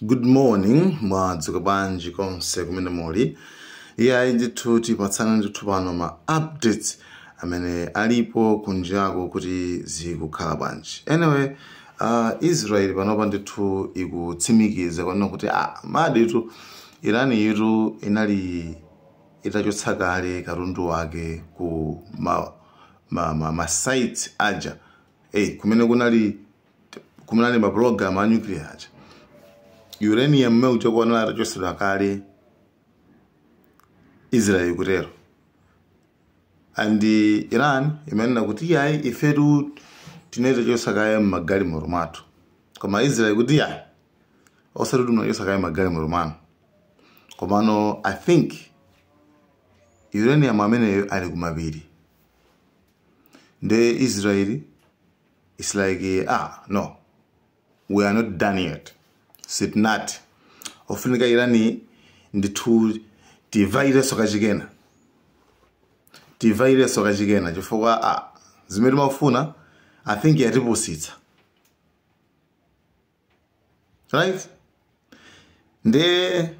Good morning, mwadzuka bwanji konse kumene muli. Iya ndithu tipatsana ndithu pano ma updates amene alipo kunjako kuti zikukhala bwanji. Anyway, Israel panopa ndithu ikutsimikiza kwana kuti maditu Iran yitu inali itachotsa kale katundu wake ku ma sites aja. Kumene kunali ma program a nuclear aja. Uranium meucho kwa atachotsedwa kale Israel kutero. And Iran imenena kuti yayi ifetu tinachotsa kale magali moromatu. Koma Israel kuti yayi osati tunachotsa kale magali moromano. Komano I think uranium ameneyo ali kumapiri. The Israeli is like no, we are not done yet. Sit not. Ofunika Irani ndithu divide sokachikena. Divide sokachikena. Chifukwa zimene mafuna I think yatipusitsa. Right? Nde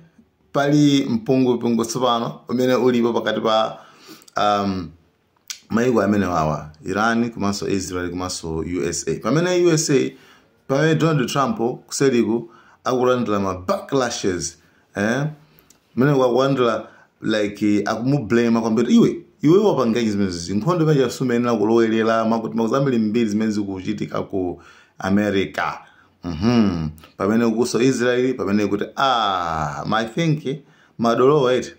pali mpungu tsopano umene ulipo pakati pa maiko amene wawa Iran komanso Israel komanso USA. Pamene USA pamene Donald Trump kuseliku akulandira ma backlashes mene wakulandira like akumublame kwambiri iwe wapangaji zimene nkhondo imene yasumena kulowerera makuti makuzambiri mbiri zimene zikuchitika ku America. Pamene ukuso Israel pamene kuti I think madolowa eti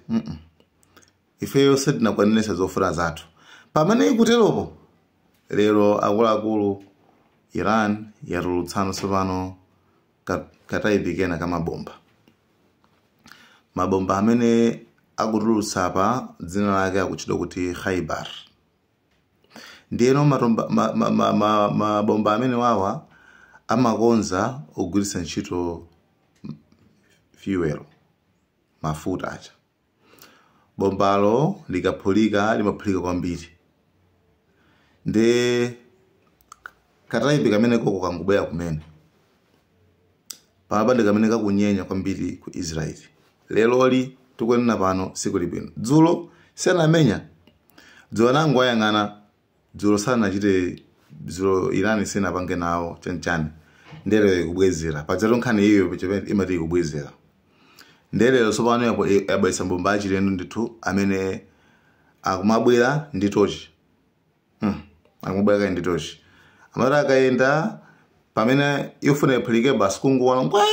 ifeyo sitinakwanisa zofuna zathu. Pamene ikuteropo lero akuluakulu Iran yatulutsana tsopano katayipikena kamabomba. Mabomba amene akutulutsa pa dzina lake akuchidwa kuti Khaibar. Ndiyeno mabomba amene wawa amakonza ogwiritsa ntchito fuel mafuta acha. Bombalo limaphulika kwambiri. Nde katayipika kamene koko kangubwera kumene. Pabande kamene kakunyenya kwambiri ku Israel. Leloli tukunena pano siku libwino. Dzulo senamenya. Dzulo nangu ayang'ana. Dzulo sanachite dzulo Iran senapange nawo chanchani. Ndele kubwezera. Padzero nkhani iyo imati kubwezera. Ndele sopano yabayisa mbomba achilendo ndithu amene akumabwera nditochi. Akumabwera nditochi. Amara akaenda pamene yofuna yaphulike basi kunguwala ngwa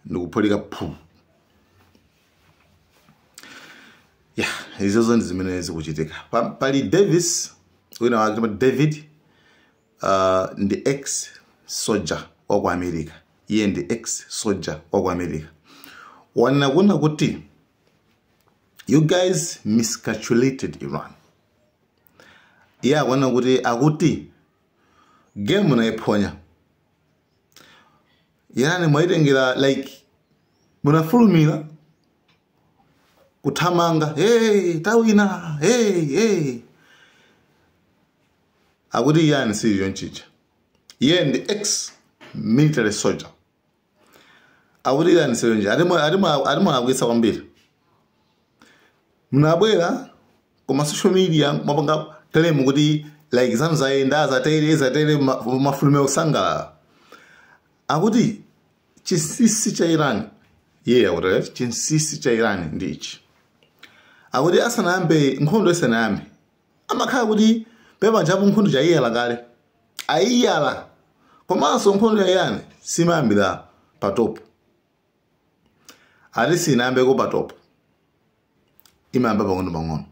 ndikuphulika phu. Izo ndi zimene zikuchitika. Pali Davis wina wakati David ndi ex soldier wa ku America. Iye ndi ex soldier wa ku America. Wanakuna kuti you guys miscalculated Iran. Wana kuti akuti game unaiponya. Iran mwaitengera like munafulumira kuthamanga tawina akuti Iran siyo nchicha. Iye ndi ex military soldier. Akuti Iran siyo nchicha. Adimo akwisa kwambiri. Munabwera kuma social media mwapanga telemu kuti like zamzaenda zatere mafulume osangala. Akuti chisisi cha Iran akuti chisisi cha Iran ndi ichi. Akuti asanayambe nkhondo asanayambe amakhala kuti pepa njapo nkhondo chayiyala kale ayiyala komanso nkhondo ya Iran simayambira patop. Ati sinayambeko patop imayamba pang'ono.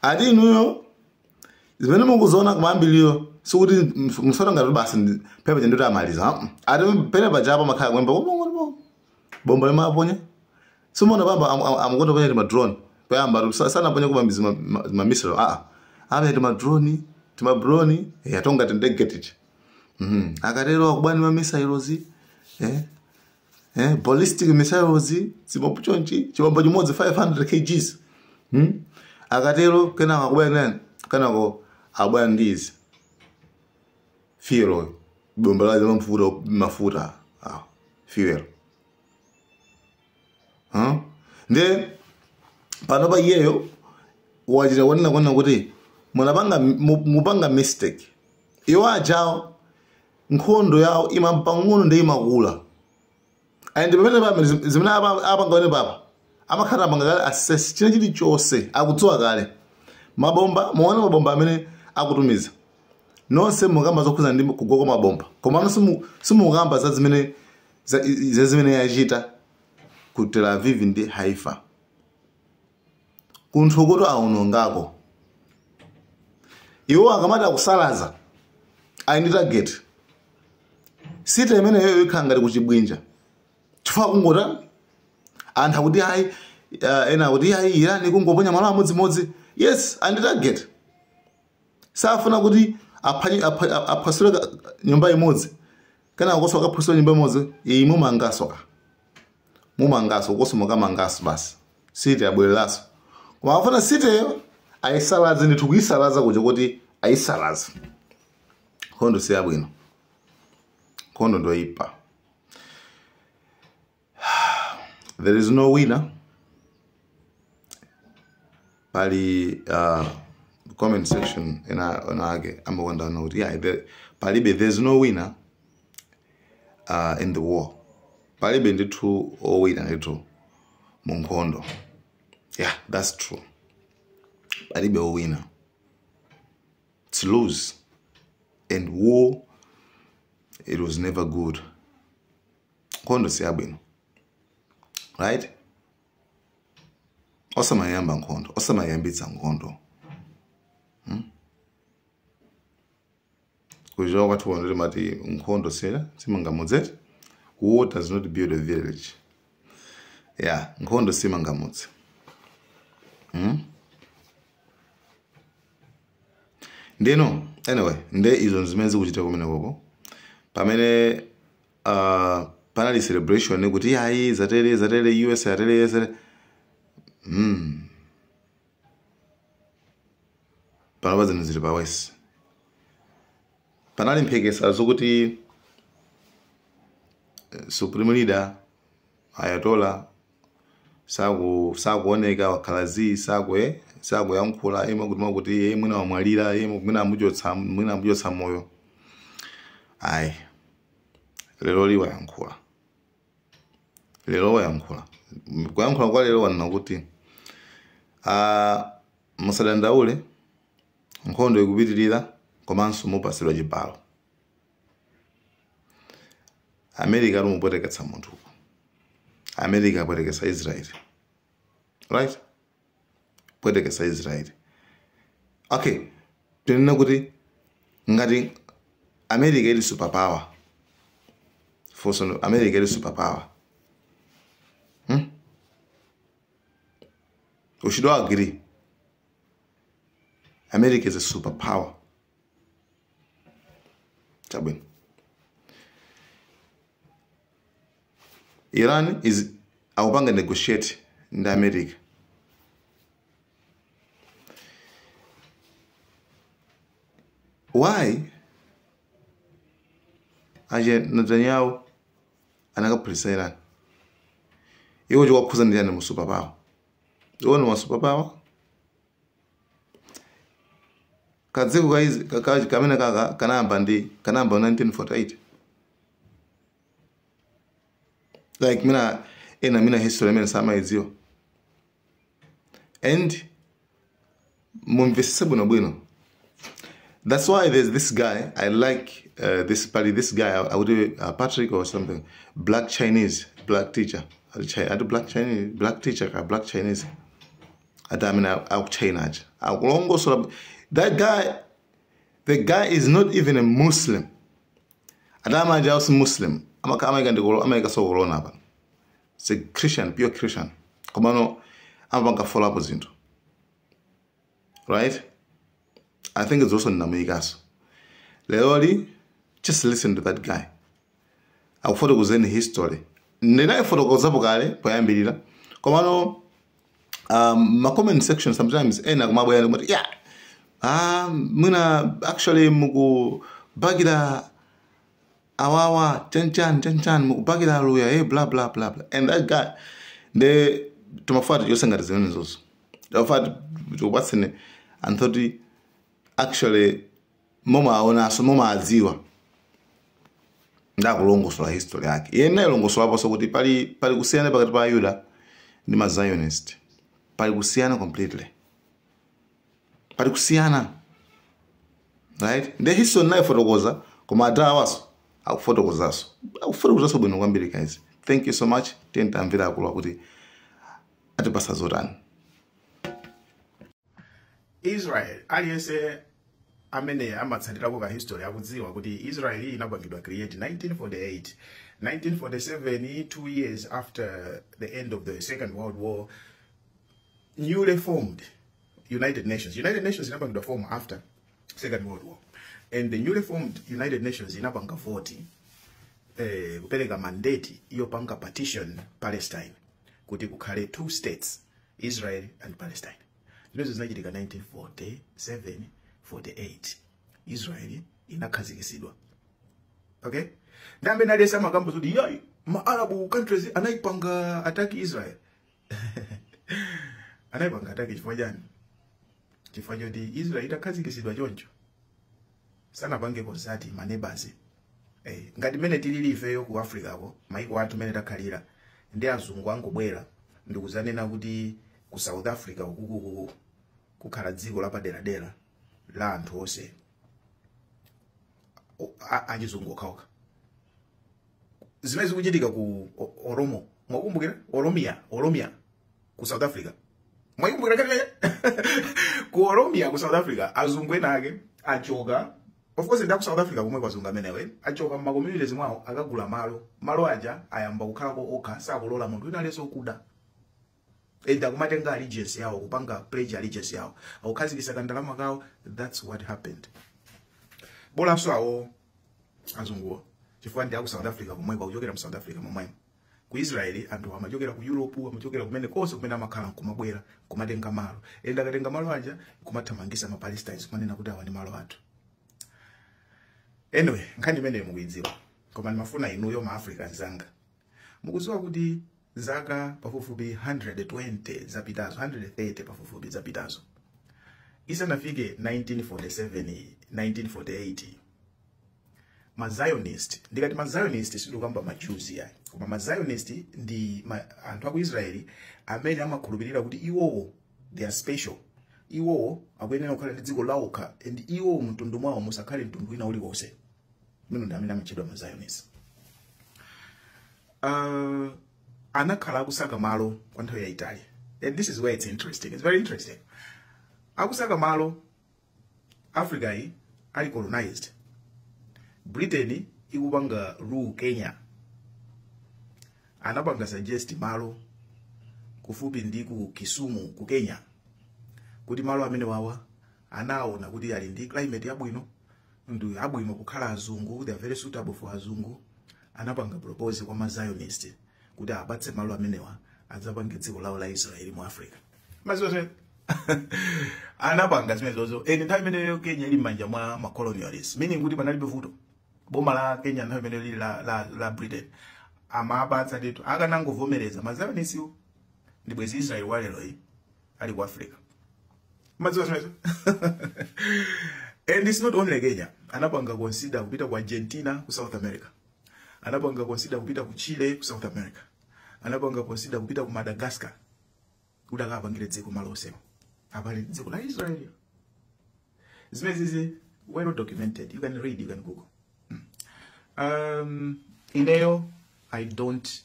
Ati inuyo zimene mukuziona kumayambiliro sikuti musona ngati basi pepa chendoti amaliza. Ati pene pajapo makhala kwemba bomba limaponya. Sumona bamba amukonda ponya tima drone. Payamba sana ponya kubambiza ma missile. Ame tima drone yatonga tendegetiche. Akatero akubani ma missiles ballistic missiles zimapuchonchi chibomba chimodzi 500 kgs. Akatero kenako akubani kenako abwana ndizi fuel oil bomba la mafuta fuel nde pano pa iyeyo wachita kuona kuti mupanga mistake. Iwo ajawo nkhondo yawo imapang'ono ndi imakula. And pamene pamene zimene apanga papa amakhala apanga kale assess china chilichonse akudziwa kale. Mabomba muone mabomba amene akutumiza. Nonse mukamba zokhuza ndi kugwa kwa mabomba. Komano simukamba za zimene yachita ku Tel Aviv ndi Haifa. Kunthu kuti aunongako. Iwo akamati akusalaza ali ndi target. Site imene yoyo ikhala ngati kuchibwinja. Chifukwa kungota anthu akuti ayi ena akuti ayi Iran kungoponya malo amodzimodzi. Yes, ali ndi target. Safuna kuti aphwasule nyumba imodzi. Kana koso akaphwasule nyumba imodzi mumangasoka. Mumangaso koso mukamangaso basi. Site abwereraso. Koma afuna siteyo ayisalaze ndi tukuyisalaza kuja kuti ayisalaze. Nkhondo si yabwino. Nkhondo ndoyipa. There is no winner. Pali comment section age amakwanda kuti there's no winner in the war. Palibe ndithu owina ndithu mu nkhondo. Yeah, that's true. Palibe owina. It's lose. And war, it was never good. Nkhondo si yabwino. Right? Osamayamba nkhondo. Osamayambitsa nkhondo. Kujo watu wanele mati nkhondo sila. Simangamudze. War does not build a village. Yeah, nkhondo simangamudze. Ndeno, anyway, nde izo zimene kuchita kumene koko. Pamene panali celebration kuti yayi zatere US zatere pano zinthu zili pawesi. Panali mphekesa zokuti Supreme Leader Ayatollah sakuoneka wakhalazi sakuyankhula kuti mwina wamwalira mwina amujotsa moyo. Ayi lero liwayankhula. Kuyankhula kwa lero wanena kuti musadandaule nkhondo ikupitirira komanso mupasidwa chibalo. America lumupweteketsa munthu. America apwetekesa Israel. Right? Pwetekesa Israel. Okay. Tunena kuti ngati America ili superpower. Forso America ili superpower. We should all agree. America is a superpower. Chabwino. Iran is awupanga negotiate in America. Why? Aje Netanyahu anakapulisa Iran. Iwo jwa kuza ndiyani mu superpower. Iwo ni wa superpower. Kadziko kakaji kamene kanamba 1948. Like mina history mina sama izio. And mumvesese bwino. That's why there's this guy, I like this guy, I would do Patrick or something, black Chinese, black teacher. I do black teacher, black Chinese. Out China. That guy, the guy is not even a Muslim. Adama is Muslim. It's a Christian, pure Christian. Komano, I'm follow up with him. Right? I think it's also in Namigas. Leoli, just listen to that guy. I thought it was in history. Nena photo goes up gale, poyambirira. Komano, my comment section sometimes, yeah. Muna actually mugu bagida awawa chanchan mukupakira aluya blah blah blah blah. And that guy the tumafati yosanga zimene zozo tafati tukupatsene anthoti actually moma aonaso moma adziwa ndakulongosola history yake yena ilongosola apo kuti pali kusiyana pakati pa Ayuda ndi ma Zionist, pali kusiyana completely, pali kusiyana, right? The history nayo fotokoza koma adawaso akufotokozaso bwino kwambiri guys. Thank you so much. Tentamvera akulu kuti atipasa zotani. Israel aliyese amene amatsatira kwa history akudziwa kuti Israel inapangidwa create 1948, 1947, 2 years after the end of the Second World War. Newly formed United Nations inapangidwa form after Second World War, and the newly formed United Nations inapanga 40 kupereka mandate yopanga partition Palestine kuti kukhale 2 states, Israel and Palestine. Zinozo zinachitika 1947, 48. Israel inakhazikisidwa. Okay? Ndambe nalesa makambo kuti yoy ma Arab countries anaipanga attack Israel. Anaipanga attack chifukwa jani? Chifukwa jodi Israel itakhazikisidwa choncho. Sana pange konsati manebazi. Ngati mene tilili ifeyo ku Africa ko, maiko athu mene takhalira ndi azungu angobwera ndikuzanena kuti ku South Africa ukukuku kukhala dziko lapadera la anthu onse achizungu okhaokha. Zimene zikuchitika ku Oromo, mwakumbukira Oromia ku South Africa. Mwakumbukira kale ku Oromia ku South Africa azungu enake achoka. Of course ndaku South Africa kumwe kwazungu amenewe achoka ma communities mwawo akagula malo aja ayamba kukhalapo okha sakulola munthu wina aliyense okuda. Enda kumatenga allegiance yawo kupanga pledge allegiance yawo akukhazikisa kandalama kawo. That's what happened. Bola so awo azunguwa chifukwa ndi aku South Africa kumwe kwa kuchokera mu South Africa momwe ku Israel anthu amachokera ku Europe amachokera kumene konse kumene amakhala kumabwera kumatenga malo. Enda akatenga malo aja kumathamangisa ma Palestinians kumanena kuti awa ndi malo athu. Anyway, nkhani imene mukuidziwa koma ndimafuna inuyo ma Africans anga mukudziwa kuti zaka pafupifupi 120 zapitazo, 130 pafupifupi zapitazo, isanafike 1947, 1948, ma Zionist, ndikati ma Zionist sindikamba ma Jews ya, koma ma Zionist ndi anthu aku Israeli amene amakhulupirira kuti iwowo they are special, iwowo akuyenera kukhala ndi dziko lawokha, and iwowo mtundu mwawo musakhale mtundu wina uliwonse. Mino ndi amene amachedwa ma Zionist. Anakhala akusaka malo kwa nthawi yaitali. And this is where it's interesting. It's very interesting. Akusaka malo, Africa hii ali colonized. Britain ikupanga rule Kenya. Anapanga suggest malo kufupi ndi ku Kisumu ku Kenya. Kuti malo amene wawa anaona kuti ali ndi climate yabwino, ndu abwino kukhala azungu, they are very suitable for azungu. Anapanga propose kwa ma Zionist kuti abatse malo amenewa adzapange dziko lawo la Israeli mu Africa. Mazozo anapanga zimene zozo. Nthawi imeneyo Kenya ili manja mwa ma colonialists, meaning kuti panalibe vuto. Boma la Kenya nthawi imeneyo lili la Britain. Amabatsa nditu akanangovomereza ma Zionist ndi bwezi Israeli walero ali ku Africa. Mazozo and it's not only Kenya. Anapanga consider kupita ku Argentina ku South America. Anapanga consider kupita ku Chile ku South America. Anapanga consider kupita ku Madagascar. Udaka apangire dziko malose. Apali dziko la Israel. Zimezi well documented. You can read, you can Google. Ineyo, I don't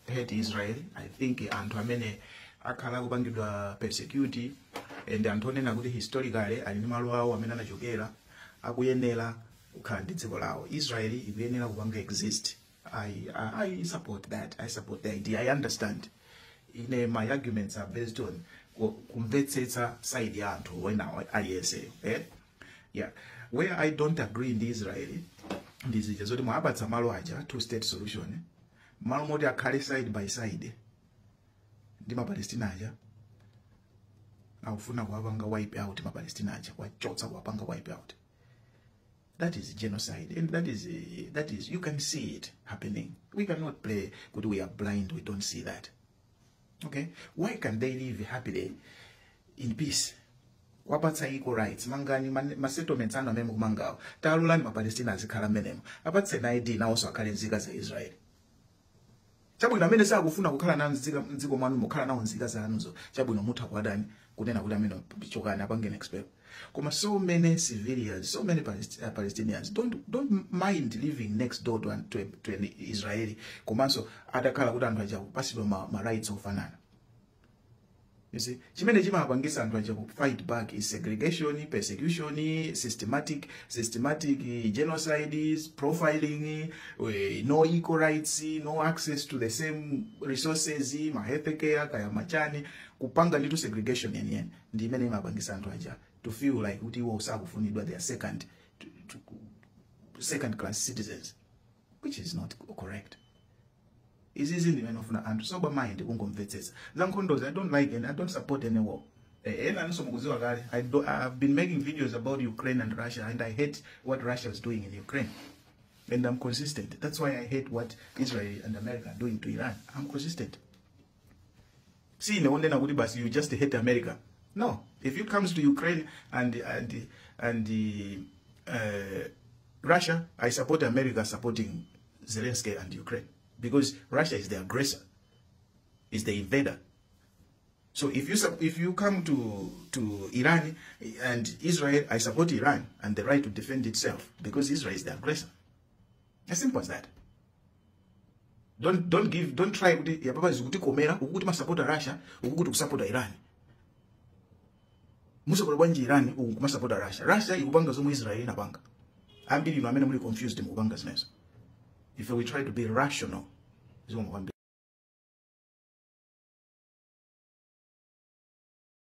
hate Israel. I think anthu amene akhala kupangidwa persecute and antone na kuti historically ali malo awo amene anachokera akuyenera kukhala ndi dziko lawo. Israel ikuyenera kupanga exist. I support that. I support the idea. I understand. My arguments are based on kumvetsetsa side ya anthu wena aliyese. Yeah. Where I don't agree in Israel ndizija zoti mwabatsa malo aja two-state solution. Malo moti akhale side by side ndi ma Palestina aja akufuna kuwapanga wipe out ma Palestina aja, wachotsa kuwapanga wipe out. That is genocide, and that is you can see it happening. We cannot play but we are blind, we don't see that. Okay, why can they live happily in peace? Wapatsa equal rights mangani ma-settlements anu amene kumangawo talulani ma-Palestina azikhala mmenemo apatse na ID nawonso akhale nzika za Israeli. Chabwino amene sakufuna kukhala nawo mdziko mwanu mukhala nawo nzika zanuzo chabwino mutha kwadani kunena kuti amene chokani apangene expel. Koma so many civilians, so many Palestinians don't mind living next door to an Israeli. Komanso adakhala kuti anthu aja kupasidwa ma rights ofanana. You see, chimene chimapangisa anthu aja fight back is segregation, persecution, systematic genocides, profiling, no equal rights, no access to the same resources, ma health care, kaya machani, kupanga little segregation yenye. Ndi imene imapangisa anthu aja to feel like uti wo sakufunidwa they are second class citizens, which is not correct. Is easy the man of and sober mind kungomvetsetsa. Zankondos, I don't like and I don't support any war. I've been making videos about Ukraine and Russia, and I hate what Russia is doing in Ukraine. And I'm consistent. That's why I hate what Israel and America are doing to Iran. I'm consistent. See, in the one day you just hate America. No. If it comes to Ukraine and Russia, I support America supporting Zelensky and Ukraine. Because Russia is the aggressor, is the invader. So if you come to Iran and Israel, I support Iran and the right to defend itself because Israel is the aggressor. As simple as that. Don't try ya baba zikuti komera ukuti ma support Russia ukuti kusupport Iran. Musa kwa banji Iran ukuma support Russia. Russia ikubanga zo mu Israel na banga. Ambili no amene muli confused mu banga zinezo. If we try to be rational,